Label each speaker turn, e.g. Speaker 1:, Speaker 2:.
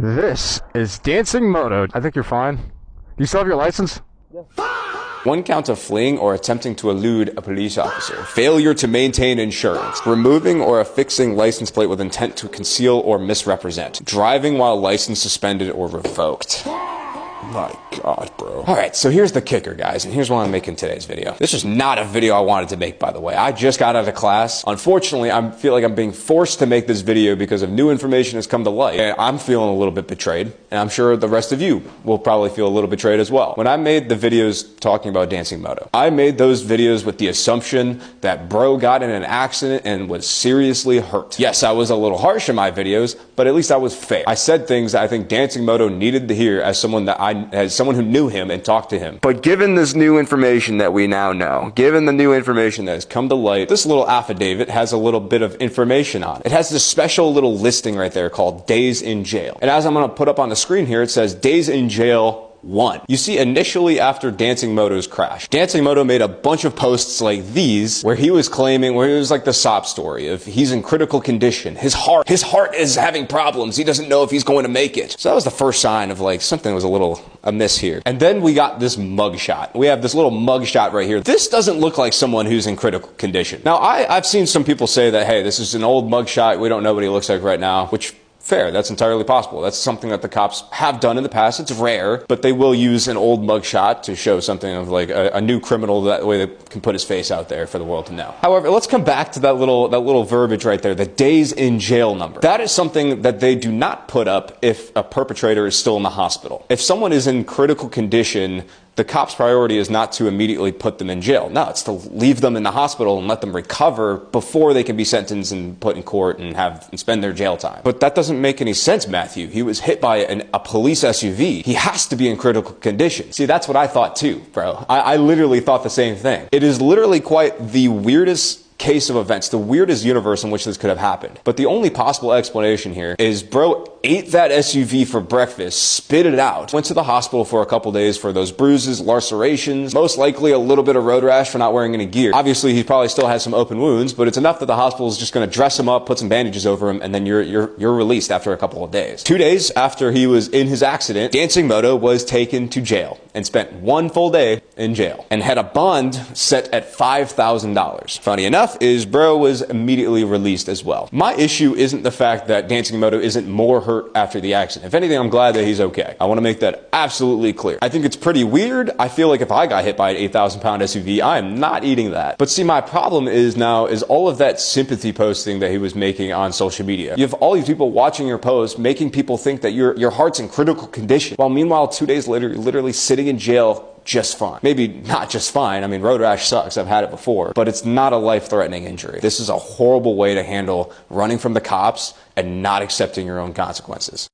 Speaker 1: This is dancing moto. I think you're fine. You still have your license?
Speaker 2: Yeah. 1 count of fleeing or attempting to elude a police officer. Failure to maintain insurance. Removing or affixing license plate with intent to conceal or misrepresent. Driving while license suspended or revoked. My God, bro. Alright, so here's the kicker, guys, and here's why I'm making today's video. This was not a video I wanted to make, by the way. I just got out of class. Unfortunately, I feel like I'm being forced to make this video because of new information has come to light. And I'm feeling a little bit betrayed, and I'm sure the rest of you will probably feel a little betrayed as well. When I made the videos talking about dancing moto, I made those videos with the assumption that bro got in an accident and was seriously hurt. Yes, I was a little harsh in my videos, but at least I was fair. I said things that I think dancing moto needed to hear as someone who knew him and talked to him. But given this new information that we now know, given the new information that has come to light, this little affidavit has a little bit of information on it. It has this special little listing right there called days in jail. And as I'm going to put up on the screen here, it says days in jail 1. You see, initially after Dancing Moto's crash, Dancing Moto made a bunch of posts like these where he was claiming, where it was like the sob story of he's in critical condition. His heart is having problems. He doesn't know if he's going to make it. So that was the first sign of like something was a little amiss here. And then we got this mugshot. We have this little mugshot right here. This doesn't look like someone who's in critical condition. Now, I've seen some people say that, hey, this is an old mugshot. We don't know what he looks like right now, which fair, that's entirely possible. That's something that the cops have done in the past. It's rare, but they will use an old mugshot to show something of like a new criminal, that way they can put his face out there for the world to know. However, let's come back to that little verbiage right there, the days in jail number. That is something that they do not put up if a perpetrator is still in the hospital. If someone is in critical condition, the cops' priority is not to immediately put them in jail. No, it's to leave them in the hospital and let them recover before they can be sentenced and put in court and spend their jail time. But that doesn't make any sense, Matthew. He was hit by a police SUV. He has to be in critical condition. See, that's what I thought too, bro. I literally thought the same thing. It is literally quite the weirdest case of events, the weirdest universe in which this could have happened. But the only possible explanation here is bro ate that SUV for breakfast, spit it out, went to the hospital for a couple days for those bruises, lacerations, most likely a little bit of road rash for not wearing any gear. Obviously, he probably still has some open wounds, but it's enough that the hospital is just going to dress him up, put some bandages over him, and then you're released after a couple of days. 2 days after he was in his accident, Dancing Moto was taken to jail and spent 1 full day in jail and had a bond set at $5,000. Funny enough is bro was immediately released as well. My issue isn't the fact that Dancing Moto isn't more hurt after the accident. If anything, I'm glad that he's okay. I want to make that absolutely clear. I think it's pretty weird. I feel like if I got hit by an 8,000-pound SUV, I am not eating that. But see, my problem is all of that sympathy posting that he was making on social media. You have all these people watching your post, making people think that your heart's in critical condition, while meanwhile 2 days later, you're literally sitting in jail just fine. Maybe not just fine. I mean, road rash sucks. I've had it before, but it's not a life-threatening injury. This is a horrible way to handle running from the cops and not accepting your own consequences.